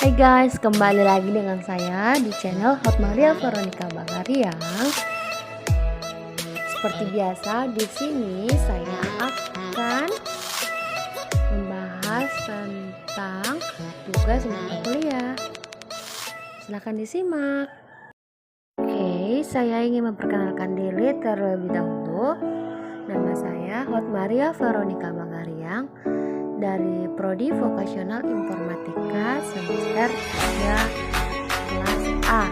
Hai guys, kembali lagi dengan saya di channel Hot Maria Veronica Bagariang. Seperti biasa, di sini saya akan membahas tentang tugas mata kuliah. Silahkan disimak. Oke, saya ingin memperkenalkan diri terlebih dahulu. Nama saya Hot Maria Veronica Bagariang dari Prodi Vokasional Informatika semester 3 kelas A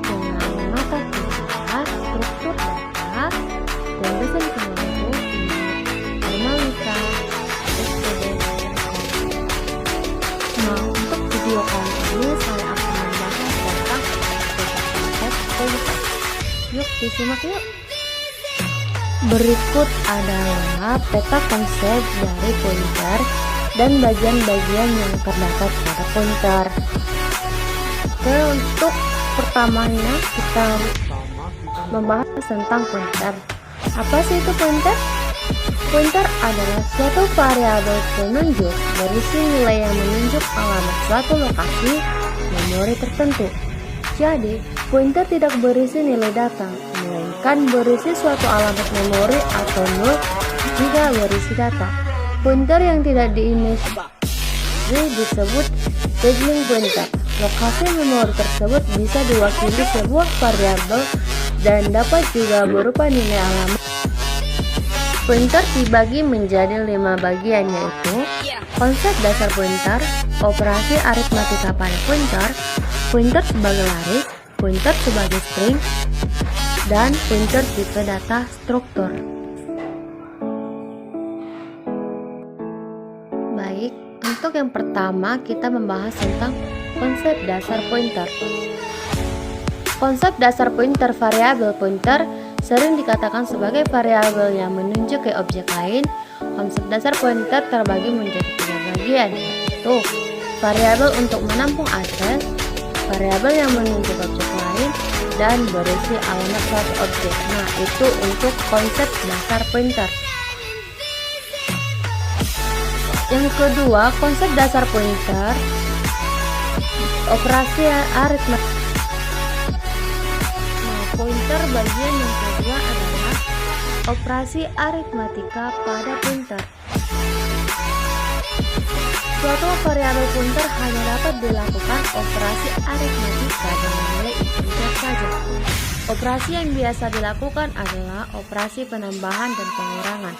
dengan mata kuliah struktur data dan desain teknologi Informatika SPD Telkom. Nah, untuk video kali ini saya akan membahas tentang konsep pointer. Yuk disimak yuk. Berikut adalah peta konsep dari pointer dan bagian-bagian yang terdapat pada pointer. Oke, untuk pertamanya kita membahas tentang pointer. Apa sih itu pointer? Pointer adalah suatu variabel penunjuk berisi nilai yang menunjuk alamat suatu lokasi memori tertentu. Jadi, pointer tidak berisi nilai data, melainkan berisi suatu alamat memori atau nol jika berisi data. Pointer yang tidak diimage disebut tagling pointer. Lokasi memori tersebut bisa diwakili sebuah variabel dan dapat juga berupa nilai alamat. Pointer dibagi menjadi 5 bagian, yaitu konsep dasar pointer, operasi aritmatika pada pointer, pointer sebagai laris, pointer sebagai string, dan pointer tipe data struktur. Baik, untuk yang pertama kita membahas tentang konsep dasar pointer. Konsep dasar pointer variabel pointer sering dikatakan sebagai variabel yang menunjuk ke objek lain. Konsep dasar pointer terbagi menjadi 3 bagian, yaitu variabel untuk menampung address, variabel yang menunjuk objek lain, dan berisi alamat suatu objek. Nah, itu untuk konsep dasar pointer. Yang kedua, konsep dasar pointer, operasi aritmatika. Nah, pointer bagian yang kedua adalah operasi aritmatika pada pointer. Suatu variabel pointer hanya dapat dilakukan operasi aritmatika dengan nilai integer saja. Operasi yang biasa dilakukan adalah operasi penambahan dan pengurangan.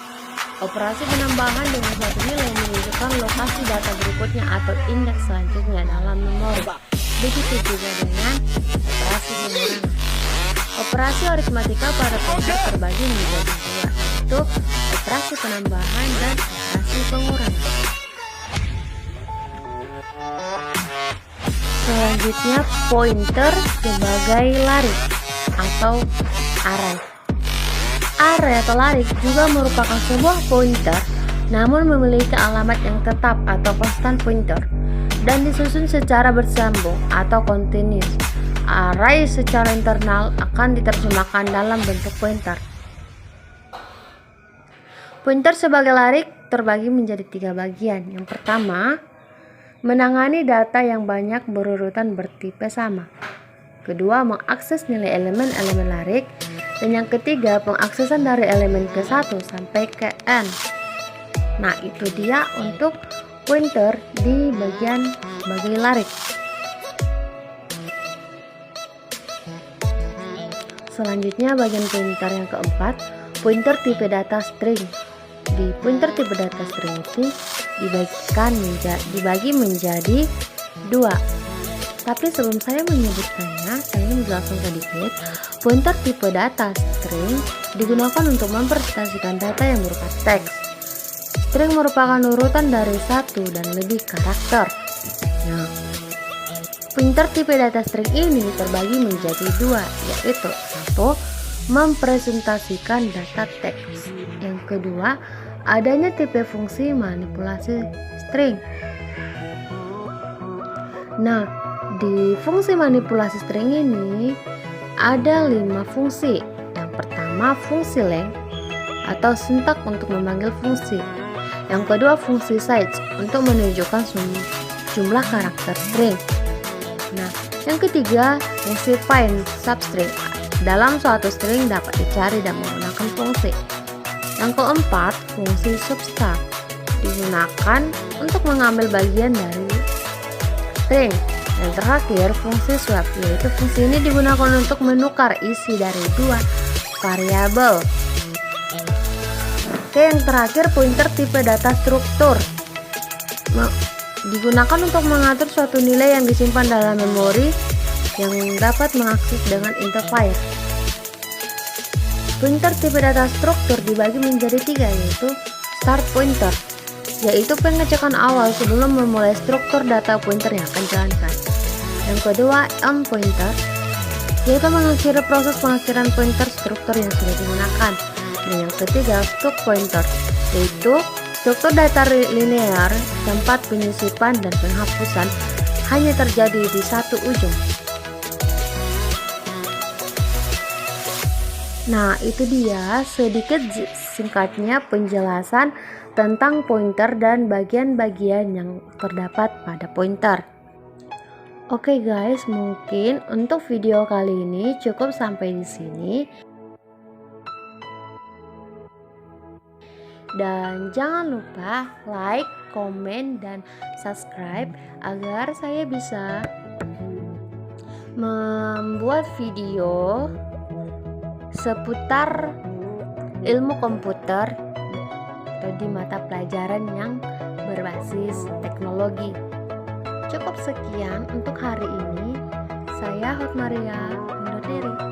Operasi penambahan dengan suatu nilai menunjukkan lokasi data berikutnya atau indeks selanjutnya dalam memori. Begitu juga dengan operasi pengurangan. Operasi aritmatika pada pointer terbagi menjadi 2, yaitu operasi penambahan dan operasi pengurangan. Selanjutnya, pointer sebagai laris atau array. Array atau laris juga merupakan sebuah pointer, namun memiliki alamat yang tetap atau constant pointer dan disusun secara bersambung atau continuous. Array secara internal akan diterjemahkan dalam bentuk pointer. Pointer sebagai laris terbagi menjadi 3 bagian. Yang pertama, menangani data yang banyak berurutan bertipe sama. Kedua, mengakses nilai elemen-elemen laris. Dan yang ketiga, pengaksesan dari elemen ke 1 sampai ke n. Nah, itu dia untuk pointer di bagian sebagai laris. Selanjutnya, bagian pointer yang keempat, pointer tipe data string. Di pointer tipe data string ini dibagi menjadi 2. Tapi sebelum saya menyebutkannya, saya ingin menjelaskan sedikit. Pointer tipe data string digunakan untuk mempresentasikan data yang berupa teks. String merupakan urutan dari 1 dan lebih karakter. Nah, pointer tipe data string ini terbagi menjadi 2, yaitu 1. Mempresentasikan data teks. Yang kedua, adanya tipe fungsi manipulasi string. Nah, di fungsi manipulasi string ini ada 5 fungsi. Yang pertama, fungsi length atau syntax untuk memanggil fungsi. Yang kedua, fungsi size untuk menunjukkan jumlah karakter string. Nah, yang ketiga, fungsi find substring. Dalam suatu string dapat dicari dan menggunakan fungsi. Yang keempat, fungsi subtract digunakan untuk mengambil bagian dari string. Yang terakhir, fungsi swap, yaitu fungsi ini digunakan untuk menukar isi dari dua variabel. Oke, yang terakhir, pointer tipe data struktur digunakan untuk mengatur suatu nilai yang disimpan dalam memori yang dapat mengakses dengan interface. Pointer tipe data struktur dibagi menjadi tiga, yaitu start pointer, yaitu pengecekan awal sebelum memulai struktur data pointer yang akan dijalankan. Yang kedua, end pointer, yaitu mengakhiri proses pengakhiran pointer struktur yang sudah digunakan. Dan yang ketiga, stop pointer, yaitu struktur data linear tempat penyisipan dan penghapusan hanya terjadi di satu ujung. Nah, itu dia sedikit singkatnya penjelasan tentang pointer dan bagian-bagian yang terdapat pada pointer. Oke guys, mungkin untuk video kali ini cukup sampai di sini. Dan jangan lupa like, komen, dan subscribe agar saya bisa membuat video seputar ilmu komputer atau di mata pelajaran yang berbasis teknologi. Cukup sekian untuk hari ini. Saya Hot Maria undur diri.